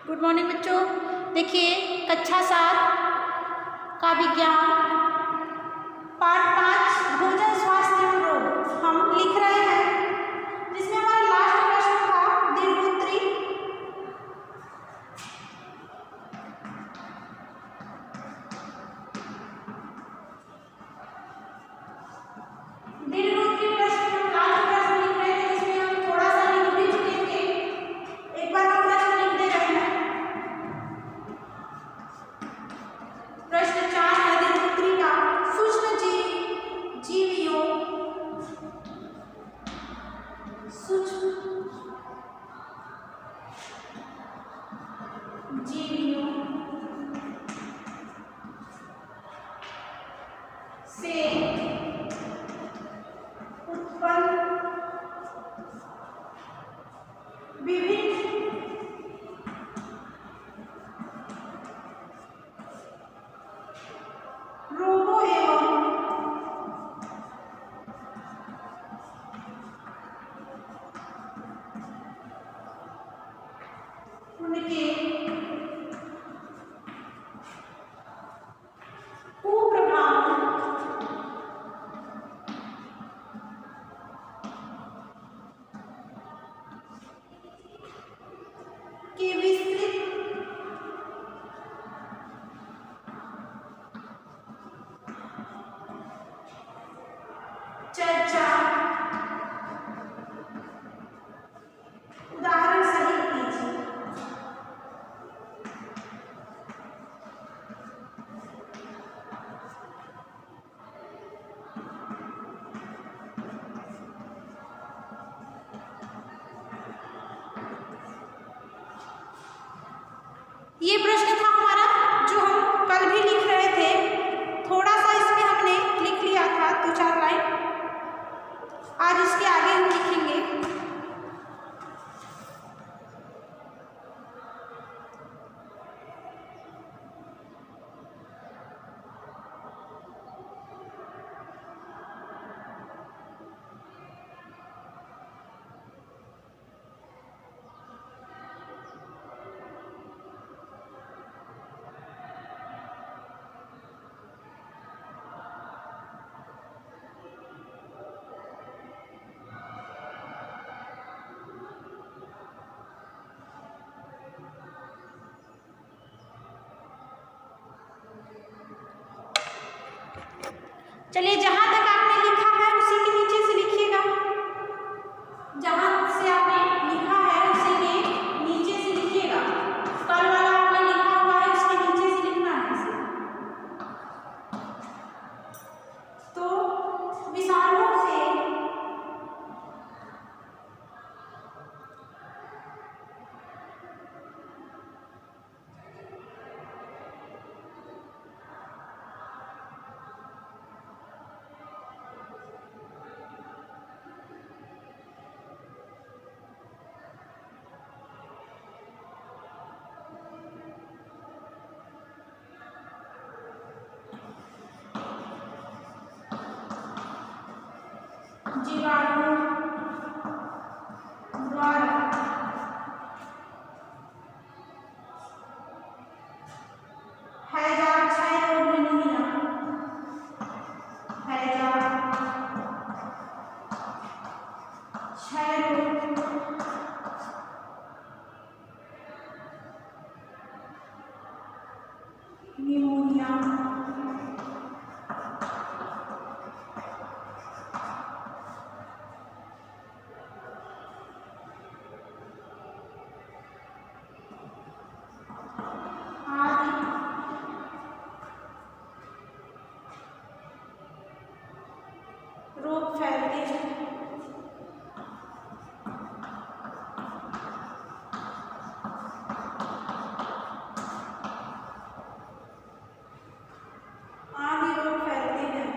Good morning बच्चों। देखिए कक्षा 7 का विज्ञान पाठ 5 भोजन स्वास्थ्य एवं रोग हम लिख रहे हैं, जिसमें हमारा लास्ट प्रश्न था दीर्घोत्तरी। दीर्घोत्तरी प्रश्न हम लास्ट प्रश्न लिख रहे थे, जिसमें हम थोड़ा सा लिख भी चुके थे। एक बार हम प्रश्न लिख दे रहे हैं। प्रश्न 4 है दीर्घोत्तरी का, सूक्ष्म जीवियों से उत्पन्न विभिन्न रोगों एवं उनके कुप्रभावों के विस्तृत चर्चा उदाहरण सहित कीजिए। ये प्रश्न था हमारा, जो हम कल भी लिख रहे थे। थोड़ा सा इसमें हमने लिख लिया था 2-4 लाइन, आज इसके आगे हम लिखेंगे। चलिए, जहां तक आपने लिखा है उसी के नीचे से लिखिएगा। जहां से आपने लिखा है उसी के नीचे से लिखिएगा। कल वाला आपने लिखा हुआ है, उसके नीचे से लिखना है इसे। तो विषाणुओं से जीवाणु द्वारा हैजा क्षय रोग निमोनिया, हैजा क्षय रोग निमोनिया रोग फैलते हैं। आदि रोग फैलते हैं।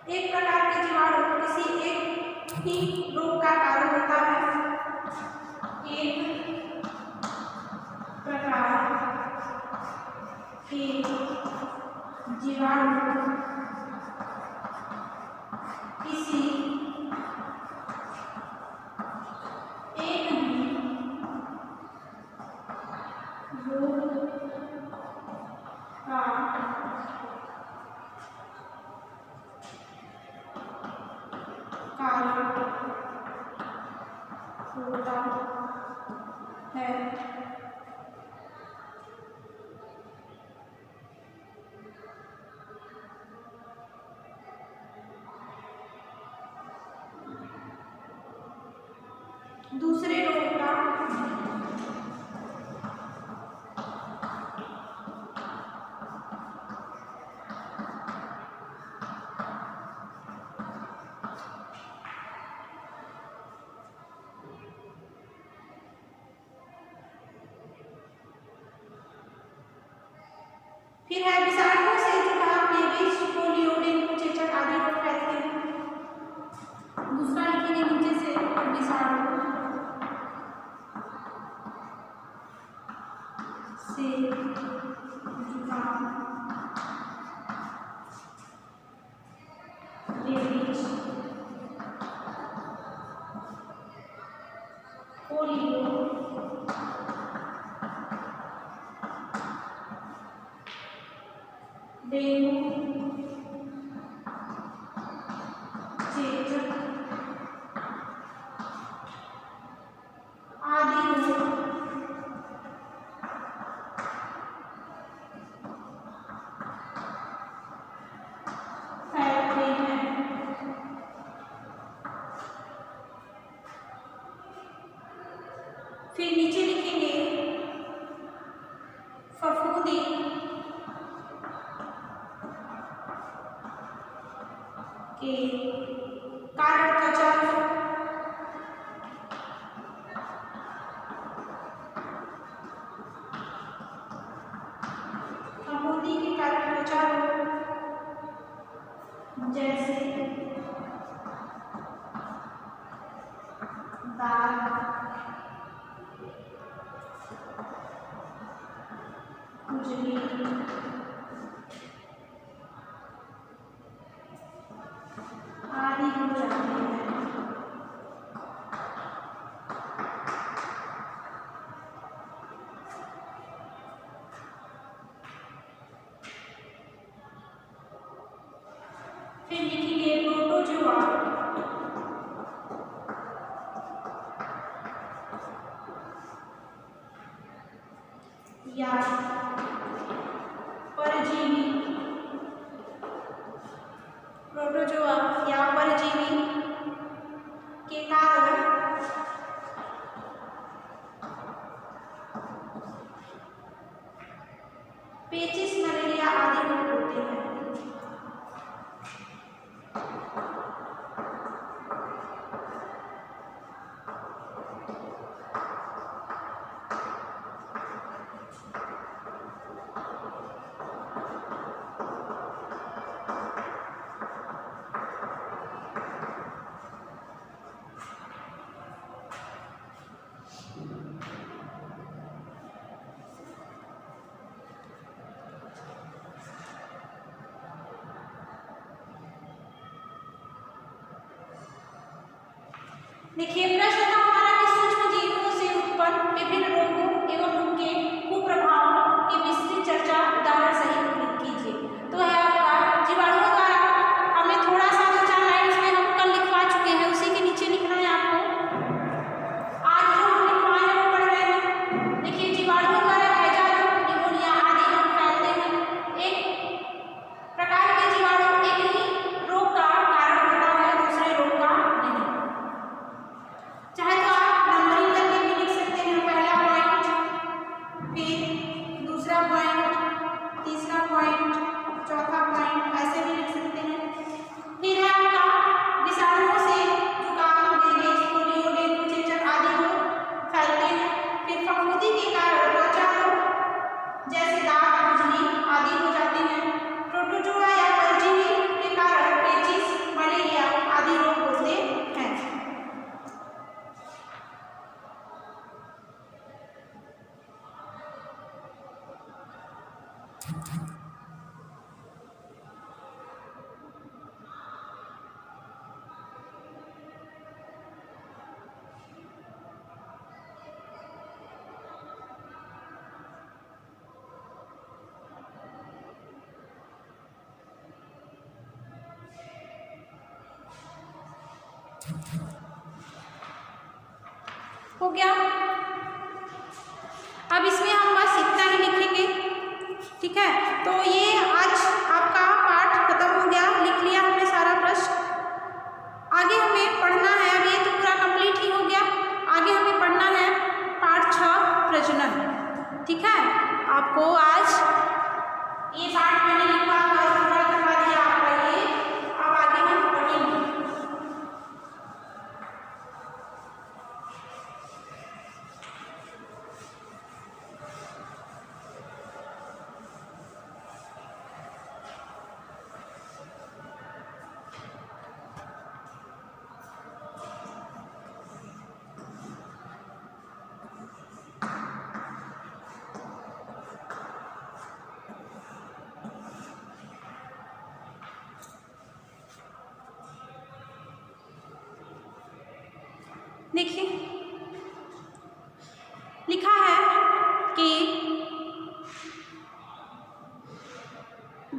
एक प्रकार के जीवाणु किसी एक ही रोग का कारण होता है। एक प्रकार के जीवाणु किसी कारण होता है। दूसरे रोग का फिर है विषाणुओं से जुकाम, रेबीज, पोलियो, डेंगू, चेचक आदि रोग फैलते हैं। दूसरा लिखेंगे नीचे से विषाणु से जुकाम, रेबीज, पोलियो, डेंगू, चेचक आदि रोग फैलते हैं। फिर नीचे लिखेंगे फफूंदी के कारण त्वचा रोग, फफूंदी के कारण त्वचा रोग जैसे दाग, खुजली, आदि हो जाते हैं। फिर लिखेंगे प्रोटोजोआ या परजीवी, प्रोटोजोआ या परजीवी के कारण पेचिस, मलेरिया आदि रोग होते हैं। देखिए प्रश्न था हमारा कि सूक्ष्म जीवों से उत्पन्न विभिन्न रोगों एवं उनके कुप्रभावों की विस्तृत चर्चा उदाहरण सहित कीजिए। तो है आपका जीवाणुओं द्वारा हमने थोड़ा सा 2-4 लाइन इसमें हम कल लिखवा चुके हैं, उसी के नीचे लिखना है आपको। आज जो हम लिखवाए हैं वो पढ़ रहे हैं। देखिए जीवाणुओं द्वारा हैजा रोग, निमोनिया आदि रोग फैलते हैं। एक प्रकार के जीवाणु एक ही रोग का कारण होता है, दूसरे रोग का नहीं। चाहे हो गया। अब इसमें हम बस इतना ही लिखेंगे, ठीक है। तो ये आज आपका पाठ खत्म हो गया, लिख लिया हमने सारा प्रश्न। आगे हमें पढ़ना है, अब ये तो पूरा कंप्लीट ही हो गया, आगे हमें पढ़ना है पाठ 6 प्रजनन, ठीक है। आपको आज ये पाठ मैंने लिखवा कर पूरा करवा दिया आपका ये, अब आगे हम पढ़ेंगे। देखिए लिखा है कि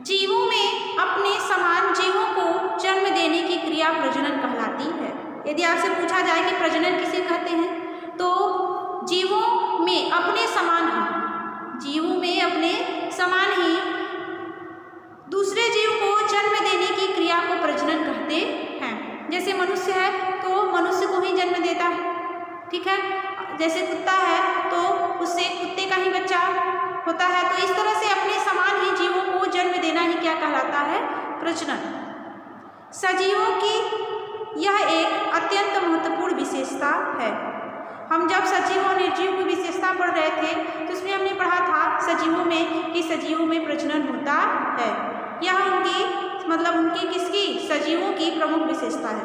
जीवों में अपने समान जीवों को जन्म देने की क्रिया प्रजनन कहलाती है। यदि आपसे पूछा जाए कि प्रजनन किसे कहते हैं, तो जीवों में अपने समान ही, जीवों में अपने समान ही दूसरे जीव को जन्म देने की क्रिया को प्रजनन कहते हैं। जैसे मनुष्य है तो मनुष्य को ही जन्म देता है, ठीक है। जैसे कुत्ता है तो उससे कुत्ते का ही बच्चा होता है। तो इस तरह से अपने समान ही जीवों को जन्म देना ही क्या कहलाता है, प्रजनन। सजीवों की यह एक अत्यंत महत्वपूर्ण विशेषता है। हम जब सजीव और निर्जीव की विशेषता पढ़ रहे थे तो उसमें हमने पढ़ा था सजीवों में कि सजीवों में प्रजनन होता है। यह उनकी मतलब उनकी किसकी, सजीवों की प्रमुख विशेषता है।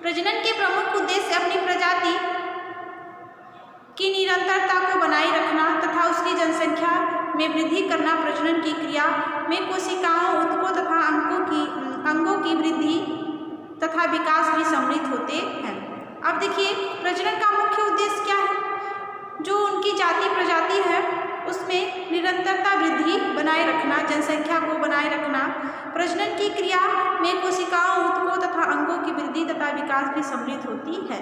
प्रजनन के प्रमुख उद्देश्य अपनी प्रजाति की निरंतरता को बनाए रखना तथा उसकी जनसंख्या में वृद्धि करना। प्रजनन की क्रिया में कोशिकाओं, ऊतकों तथा अंगों की वृद्धि तथा विकास भी सम्मिलित होते हैं। अब देखिए प्रजनन का मुख्य उद्देश्य क्या है, जो उनकी जाति प्रजाति है उसमें निरंतरता वृद्धि बनाए रखना, जनसंख्या को बनाए रखना। प्रजनन की क्रिया में कोशिकाओं, ऊतकों तथा अंगों की वृद्धि तथा विकास भी सम्मिलित होती है।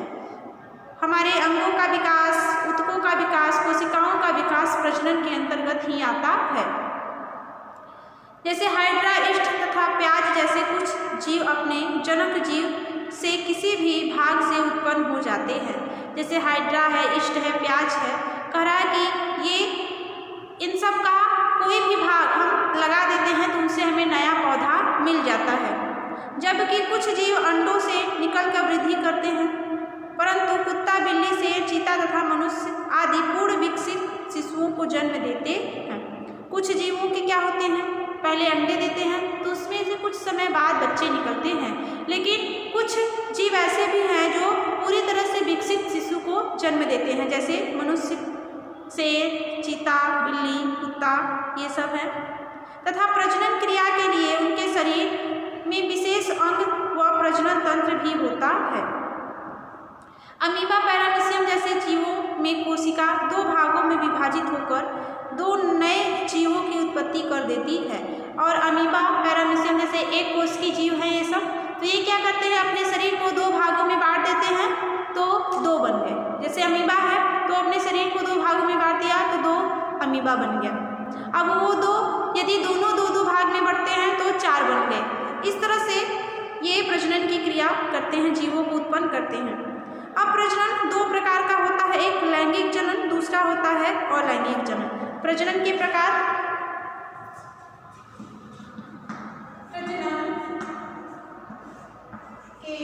हमारे अंगों का विकास, ऊतकों का विकास, कोशिकाओं का विकास प्रजनन के अंतर्गत ही आता है। जैसे हाइड्रा, ईस्ट तथा प्याज जैसे कुछ जीव अपने जनक जीव से किसी भी भाग से उत्पन्न हो जाते हैं। जैसे हाइड्रा है, ईस्ट है, प्याज है। कह रहा है कि ये इन सब का कोई भी भाग हम लगा देते हैं तो उनसे हमें नया पौधा मिल जाता है। जबकि कुछ जीव अंडों से निकलकर वृद्धि करते हैं, परंतु कुत्ता, बिल्ली, शेर, चीता तथा मनुष्य आदि पूर्ण विकसित शिशुओं को जन्म देते हैं। कुछ जीवों के क्या होते हैं, पहले अंडे देते हैं तो उसमें से कुछ समय बाद बच्चे निकलते हैं। लेकिन कुछ जीव ऐसे भी हैं जो पूरी तरह से विकसित शिशु को जन्म देते हैं, जैसे मनुष्य, शेर, चीता, बिल्ली, कुत्ता, ये सब है। तथा प्रजनन क्रिया के लिए उनके शरीर में विशेष अंग व प्रजनन तंत्र भी होता है। अमीबा, पैरामीशियम जैसे जीवों में कोशिका 2 भागों में विभाजित होकर 2 नए जीवों की उत्पत्ति कर देती है। और अमीबा, पैरामीशियम जैसे एक कोश की जीव है ये सब, तो ये क्या करते हैं, अपने शरीर को 2 भागों में बांट देते हैं तो 2 बन गए। जैसे अमीबा है तो अपने शरीर को 2 भागों में बांट दिया तो 2 अमीबा बन गया। अब वो 2 यदि दोनों 2-2 भाग में बढ़ते हैं तो 4 बन गए। इस तरह से ये प्रजनन की क्रिया करते हैं, जीवों को उत्पन्न करते हैं। अब प्रजनन 2 प्रकार का होता है, एक लैंगिक जनन, दूसरा होता है अलैंगिक जनन। प्रजनन के प्रकार, प्रजनन के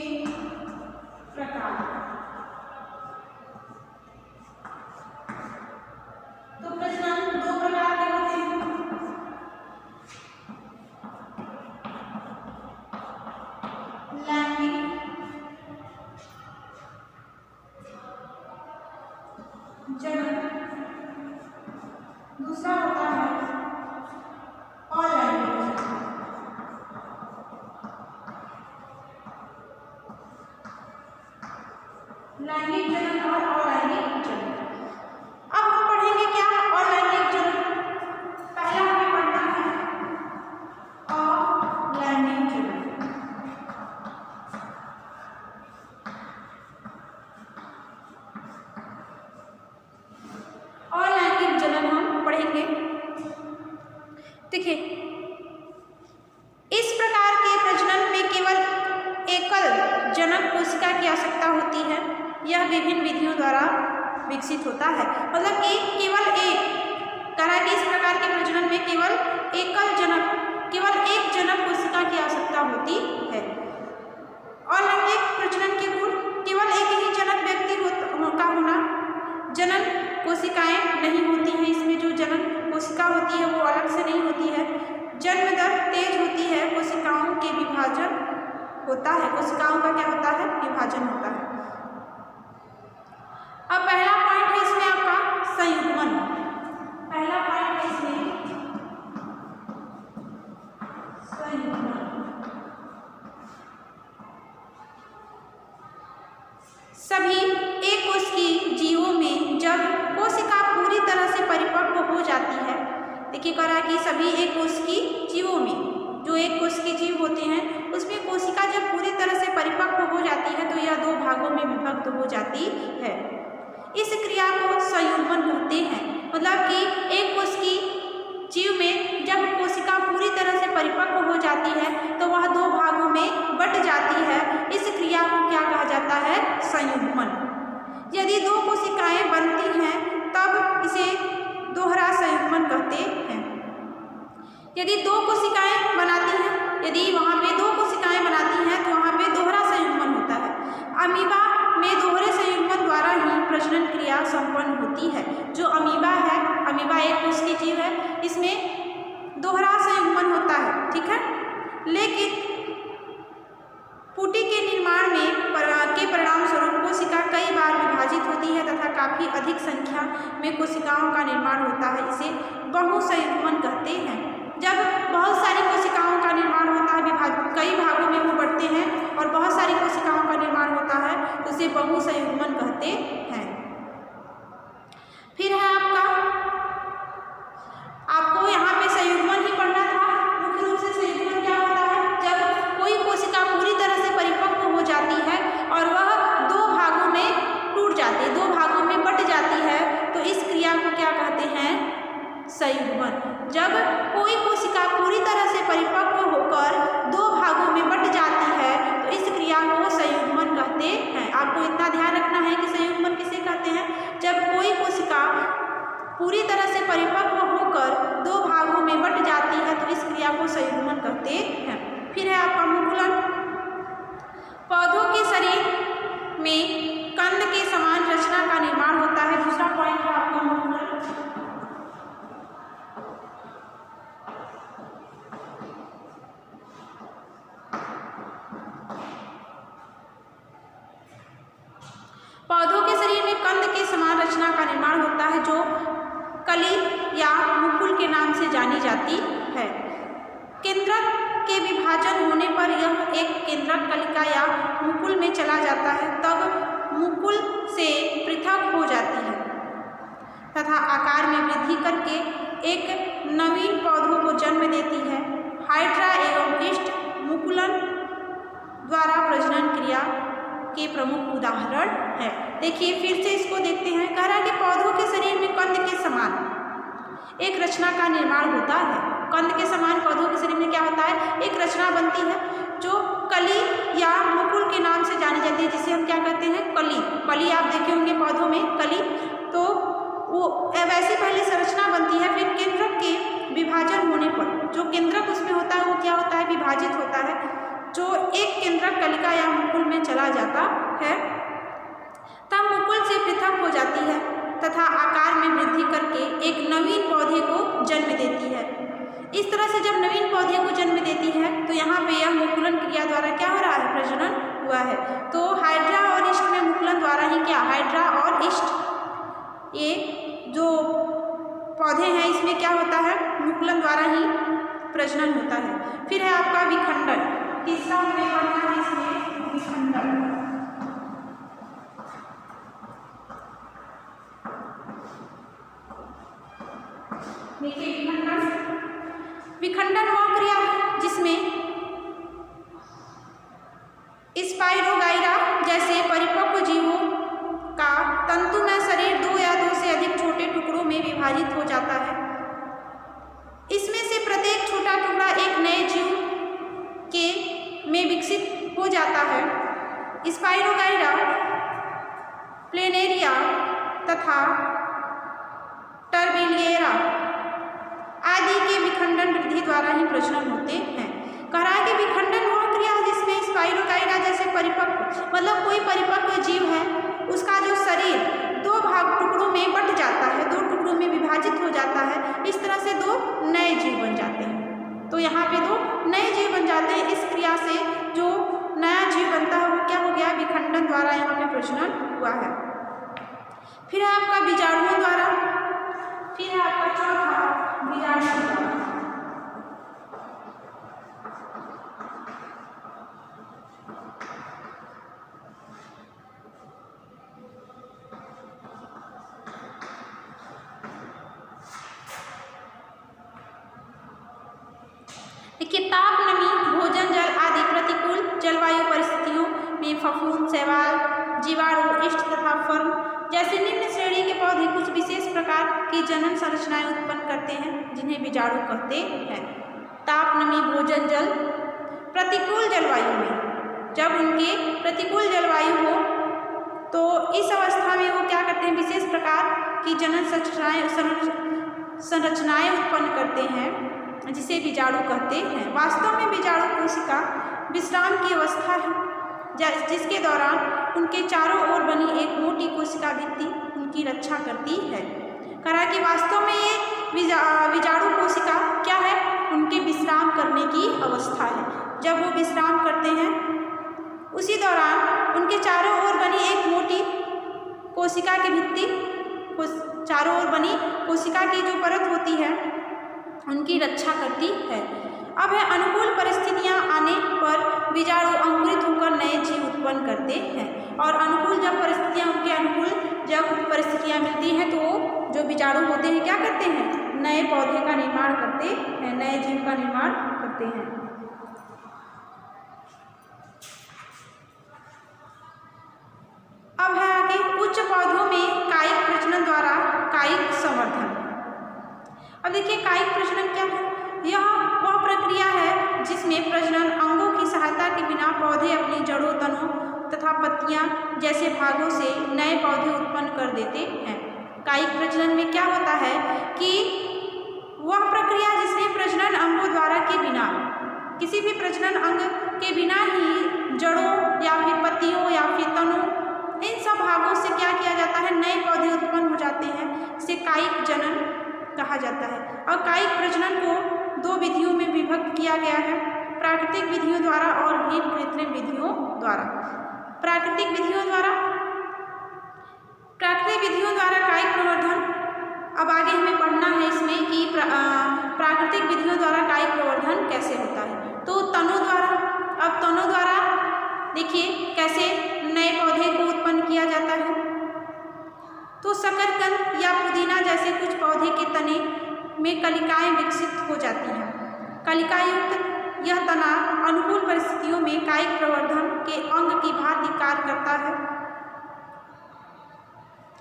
प्रकार, तो प्रजनन 2 प्रकार के होते हैं। लैंगिक जनन, दूसरा होता है अलैंगिक जनन। लैंगिक जनन और अलैंगिक जनन। अब हम पढ़ेंगे क्या, अलैंगिक जनन। पहला हमें पढ़ना है अलैंगिक जनन। यह विभिन्न विधियों द्वारा विकसित होता है। मतलब कि केवल एक तरह के इस प्रकार के प्रजनन में केवल एक जनक कोशिका की आवश्यकता होती है। और लैंगिक प्रजनन के गुण केवल एक ही जनक व्यक्ति का होना, जनन कोशिकाएं नहीं होती हैं, इसमें जो जनन कोशिका होती है वो अलग से नहीं होती है, जन्म दर तेज होती है, कोशिकाओं के विभाजन होता है, कोशिकाओं का क्या होता है, विभाजन होता है। अब पहला पॉइंट है इसमें आपका संयुग्मन। पहला पॉइंट है इसमें संयुग्मन। सभी एक कोशिकीय जीवों में जब कोशिका पूरी तरह से परिपक्व हो जाती है, देखिए कह रहा है कि सभी एक कोशिकीय जीवों में, जो एक कोशिकीय जीव होते हैं उसमें कोशिका जब पूरी तरह से परिपक्व हो जाती है तो यह दो भागों में विभक्त हो जाती है। इस क्रिया को संयुग्मन कहते हैं। मतलब कि एक कोशिकीय जीव में जब कोशिका पूरी तरह से परिपक्व हो जाती है तो वह दो भागों में बट जाती है। इस क्रिया को क्या कहा जाता है, संयुग्मन। यदि दो कोशिकाएं बनती हैं तब इसे दोहरा संयुग्मन कहते हैं। यदि दो कोशिकाएं बनाती हैं, यदि वहाँ पे दो कोशिकाएं बनाती हैं तो वहाँ पे दोहरा संयुग्मन होता है। अमीबा में दोहरे संयुग्मन द्वारा ही प्रजनन क्रिया संपन्न होती है। जो अमीबा है, अमीबा एक कोशिकीय जीव है, इसमें दोहरा संयुग्मन होता है, ठीक है। लेकिन पुटी के निर्माण में के परिणाम स्वरूप कोशिका कई बार विभाजित होती है तथा काफी अधिक संख्या में कोशिकाओं का निर्माण होता है। इसे बहुसंयुग्मन कहते हैं। जब बहुत सारी कोशिकाओं का निर्माण होता है, कई भागों में वो बढ़ते हैं और बहुत सारी कोशिकाओं का निर्माण होता है तो इसे बहुसंयुग्मन कहते हैं। फिर है आपको यहाँ पे संयुग्मन ही पढ़ना था। मुख्य रूप से संयुग्मन क्या होता है, जब कोई कोशिका पूरी तरह से परिपक्व हो जाती है और वह दो भागों में टूट जाती है, दो भागों में बट जाती है, तो इस क्रिया को क्या कहते हैं, संयुग्मन। जब कोई कोशिका पूरी तरह से परिपक्व होकर दो भागों में बट जाती है तो इस क्रिया को संयुग्मन कहते हैं। आपको इतना ध्यान रखना है कि संयुग्मन किसे कहते हैं, जब कोई कोशिका पूरी तरह से परिपक्व होकर दो भागों में बट जाती है तो इस क्रिया को संयुग्मन कहते हैं। फिर है आपका मुकुलन। पौधों के शरीर में कंद के समान रचना का निर्माण होता है। दूसरा पॉइंट है आपका मुकुलन। पौधों के शरीर में कंद के समान रचना का निर्माण होता है जो कली या मुकुल के नाम से जानी जाती है। केंद्रक के विभाजन होने पर यह एक केंद्रक कलिका या मुकुल में चला जाता है, तब मुकुल से पृथक हो जाती है तथा आकार में वृद्धि करके एक नवीन पौधों को जन्म देती है। हाइड्रा एवं इष्ट मुकुलन द्वारा प्रजनन क्रिया के प्रमुख उदाहरण है। देखिए फिर से इसको देखते हैं। कह रहा है कि पौधों के शरीर में कंद के समान एक रचना का निर्माण होता है। कंद के समान पौधों के शरीर में क्या होता है, एक रचना बनती है जो कली या मुकुल के नाम से जानी जाती है, जिसे हम क्या कहते हैं, कली। कली आप देखे होंगे पौधों में कली, तो वो वैसी पहले संरचना बनती है। फिर केंद्रक के विभाजन होने पर जो केंद्रक उसमें होता है वो क्या होता है, विभाजित होता है, जो एक केंद्रक कलिका या मुकुल में चला जाता है, तब मुकुल से पृथक हो जाती है तथा आकार में वृद्धि करके एक नवीन पौधे को जन्म देती है। इस तरह से जब नवीन पौधे को जन्म देती है तो यहाँ पे यह मुकुलन क्रिया द्वारा क्या हो रहा है, प्रजनन हुआ है। तो हाइड्रा और इष्ट में मुकुलन द्वारा ही क्या, हाइड्रा और इष्ट ये जो पौधे हैं इसमें क्या होता है, मुकुलन द्वारा ही प्रजनन होता है। फिर है आपका विखंडन। तीसरा हमें पढ़ना है इसमें विखंडन। देखिए विखंडन वह क्रिया है जिसमें स्पाइरोगाइरा जैसे परिपक्व जीवों का तंतुमय शरीर दो या दो से अधिक छोटे टुकड़ों में विभाजित हो जाता है। इसमें से प्रत्येक छोटा टुकड़ा एक नए जीव के में विकसित हो जाता है। स्पाइरोगाइरा प्लेनेरिया तथा टर्बिलिएरा आदि के विखंडन वृद्धि द्वारा ही प्रजनन होते हैं। कह रहा है कि विखंडन वह क्रिया है जिसमें स्पाइरोकाइटा जैसे परिपक्व मतलब कोई परिपक्व जीव है उसका जो शरीर दो टुकड़ों में बंट जाता है, दो टुकड़ों में विभाजित हो जाता है, इस तरह से दो नए जीव बन जाते हैं। तो यहाँ पे दो नए जीव बन जाते हैं। इस क्रिया से जो नया जीव बनता है वो क्या हो गया, विखंडन द्वारा यहाँ पे प्रजनन हुआ है। फिर है आपका बीजाणुओं द्वारा, फिर है आपका चौथा बीजाणुओं द्वारा। देखिए ताप, नमी, भोजन, जल आदि प्रतिकूल जलवायु परिस्थितियों में फफूंद, शैवाल, जीवाणु, इष्ट तथा फर्म जैसे निम्न श्रेणी के पौधे कुछ विशेष प्रकार की जनन संरचनाएं उत्पन्न करते हैं जिन्हें बीजाणु कहते हैं। ताप, नमी, भोजन, जल प्रतिकूल जलवायु में जब उनके प्रतिकूल जलवायु हो तो इस अवस्था में वो क्या करते हैं, विशेष प्रकार की जनन संरचनाएं उत्पन्न करते हैं जिसे बीजाणु कहते हैं। वास्तव में बीजाणु कोशिका विश्राम की अवस्था है जिसके दौरान उनके चारों ओर बनी एक मोटी कोशिका भित्ति उनकी रक्षा करती है। कहा कि वास्तव में ये बीजाणु कोशिका क्या है, उनके विश्राम करने की अवस्था है। जब वो विश्राम करते हैं उसी दौरान उनके चारों ओर बनी एक मोटी कोशिका की भित्ति, चारों ओर बनी कोशिका की जो परत होती है उनकी रक्षा करती है। अब है अनुकूल परिस्थितियां आने पर बीजाणु अंकुरित होकर नए जीव उत्पन्न करते हैं। और अनुकूल जब परिस्थितियां उनके अनुकूल जब परिस्थितियां मिलती हैं तो जो बीजाणु होते हैं क्या करते हैं, नए पौधे का निर्माण करते हैं, नए जीव का निर्माण करते हैं। अब है आगे उच्च पौधों में कायिक प्रजनन द्वारा कायिक संवर्धन। अब देखिए कायिक प्रजनन क्या है, यह वह प्रक्रिया है जिसमें प्रजनन अंगों की सहायता के बिना पौधे अपनी जड़ों, तनों तथा पत्तियां जैसे भागों से नए पौधे उत्पन्न कर देते हैं। कायिक प्रजनन में क्या होता है कि वह प्रक्रिया जिसमें प्रजनन अंगों द्वारा के बिना, किसी भी प्रजनन अंग के बिना ही जड़ों या फिर पत्तियों या फिर तनों, इन सब भागों से क्या किया जाता है, नए पौधे उत्पन्न हो जाते हैं। इसे कायिक जनन कहा जाता है। और कायिक प्रजनन को दो विधियों में विभक्त किया गया है, प्राकृतिक विधियों द्वारा और भी कृत्रिम विधियों द्वारा। प्राकृतिक विधियों द्वारा कायिक प्रवर्धन, अब आगे हमें पढ़ना है इसमें कि प्राकृतिक विधियों द्वारा कायिक प्रवर्धन कैसे होता है। तो तनों द्वारा, अब तनों द्वारा देखिए कैसे नए पौधे को उत्पन्न किया जाता है। तो शकरकंद या पुदीना जैसे कुछ पौधे के तने में कलिकाएं विकसित हो जाती हैं। कलिका युक्त यह तना अनुकूल परिस्थितियों में कायिक प्रवर्धन के अंग की भांति कार्य करता है।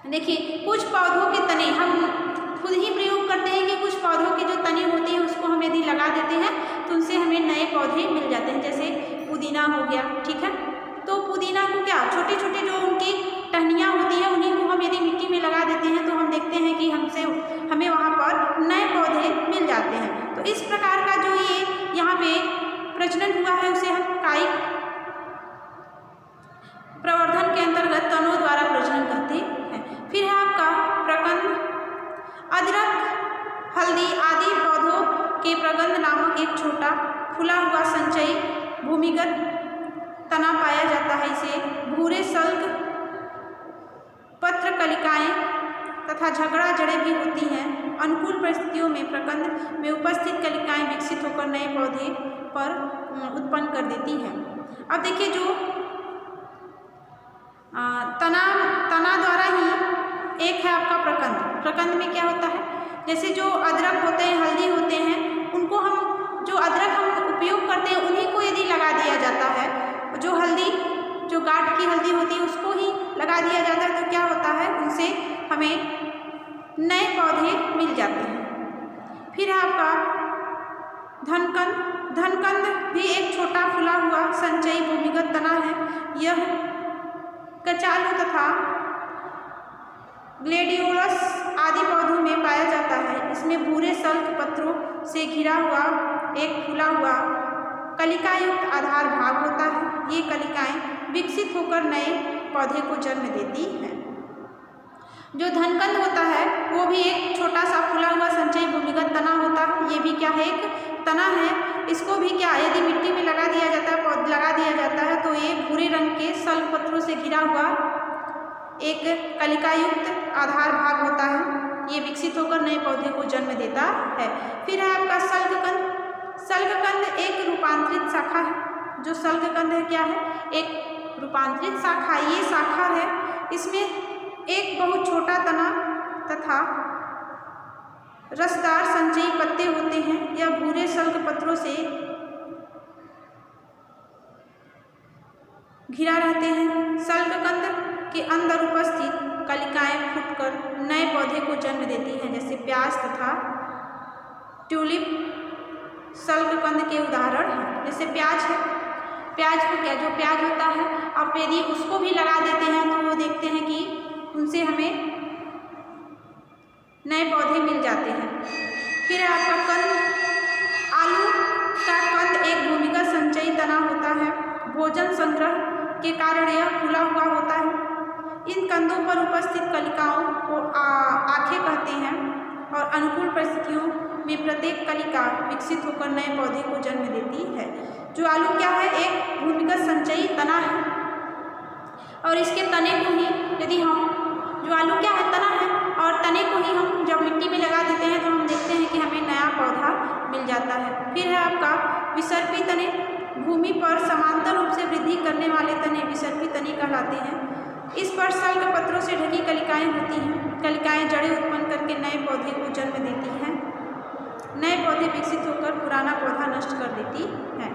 देखिए कुछ पौधों के तने हम खुद ही प्रयोग करते हैं कि कुछ पौधों के जो तने होते हैं उसको हम यदि लगा देते हैं तो उनसे हमें नए पौधे मिल जाते हैं, जैसे पुदीना हो गया, ठीक है। तो पुदीना को क्या, छोटे छोटे जो उनकी टहनियाँ होती हैं उन्हीं को हम यदि मिट्टी में लगा देते हैं तो हम देखते हैं कि हमें वहाँ पर नए पौधे मिल जाते हैं। तो इस प्रकार का जो ये यहाँ पे प्रजनन हुआ है उसे हम कायिक प्रवर्धन के अंतर्गत तनों द्वारा प्रजनन कहते हैं। फिर है आपका प्रकंद। अदरक, हल्दी आदि पौधों के प्रगंध नामक एक छोटा फूला हुआ संचयी भूमिगत तना पाया जाता है। इसे भूरे सल्क पत्र कलिकाएं तथा झगड़ा जड़ें भी होती हैं। अनुकूल परिस्थितियों में प्रकंद में उपस्थित कलिकाएं विकसित होकर नए पौधे पर उत्पन्न कर देती हैं। अब देखिए जो तना द्वारा ही एक है आपका प्रकंद। प्रकंद में क्या होता है, जैसे जो अदरक होते हैं, हल्दी होते हैं, उनको हम जो अदरक हम उपयोग करते हैं उन्हीं को यदि लगा दिया जाता है, जो हल्दी जो गाठ की हल्दी होती है उसको ही लगा दिया जाता है तो क्या होता है, उनसे हमें नए पौधे मिल जाते हैं। फिर आपका धनकंद। धनकंद भी एक छोटा फूला हुआ संचयी भूमिगत तना है। यह कचालू तथा ग्लेडियोलस आदि पौधों में पाया जाता है। इसमें भूरे सल्क पत्रों से घिरा हुआ एक फूला हुआ कलिका युक्त आधार भाग होता है। ये कलिकाएं विकसित होकर नए पौधे को जन्म देती हैं। जो धनकंद होता है वो भी एक छोटा सा फूला हुआ संचयी भूमिगत तना होता है। ये भी क्या है, एक तना है। इसको भी क्या, यदि मिट्टी में लगा दिया जाता है तो ये भूरे रंग के सल्क पत्रों से घिरा हुआ एक कलिका युक्त आधार भाग होता है। ये विकसित होकर नए पौधे को जन्म देता है। फिर है आपका सल्ककंद। सल्ककंद एक रूपांतरित शाखा है। जो सल्ककंद है क्या है, एक रूपांतरित शाखा। ये शाखा है, इसमें एक बहुत छोटा तना तथा रसदार संचयी पत्ते होते हैं। यह भूरे सल्क पत्रों से घिरा रहते हैं। सल्ककंद के अंदर उपस्थित कलिकाएं फूटकर नए पौधे को जन्म देती हैं। जैसे प्याज तथा ट्यूलिप सल्ककंद के उदाहरण हैं। जैसे प्याज है, प्याज को क्या, जो प्याज होता है आप यदि उसको भी लगा देते हैं तो वो देखते हैं कि उनसे हमें नए पौधे मिल जाते हैं। फिर है आपका कंद। आलू का कंद एक भूमिगत संचयी तना होता है। भोजन संग्रह के कारण यह फूला हुआ होता है। इन कंदों पर उपस्थित कलिकाओं को आँखें कहते हैं और अनुकूल परिस्थितियों में प्रत्येक कलिका विकसित होकर नए पौधे को जन्म देती है। जो आलू क्या है, एक भूमिगत संचयी तना है और इसके तने को ही यदि हम, जो आलू क्या है, तना है, और तने को ही हम जब मिट्टी में लगा देते हैं तो हम देखते हैं कि हमें नया पौधा मिल जाता है। फिर है आपका विसर्पी तने। भूमि पर समांतर रूप से वृद्धि करने वाले तने विसर्पी तने कहलाते हैं। इस पर सल्क पत्रों से ढकी कलिकाएं होती हैं। कलिकाएं जड़ें उत्पन्न करके नए पौधे को जन्म देती हैं। नए पौधे विकसित होकर पुराना पौधा नष्ट कर देती हैं।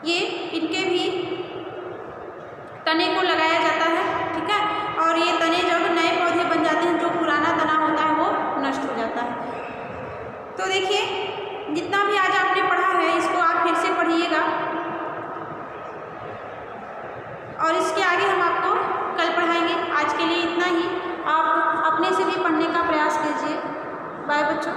ये इनके भी तने को लगाया जाता है, ठीक है, और ये तने जब नए पौधे बन जाते हैं, जो पुराना तना होता है वो नष्ट हो जाता है। तो देखिए, जितना भी आज आपने पढ़ा है इसको आप फिर से पढ़िएगा और इसके आगे हम आपको कल पढ़ाएंगे। आज के लिए इतना ही। आप अपने से भी पढ़ने का प्रयास कीजिए। बाय बच्चों।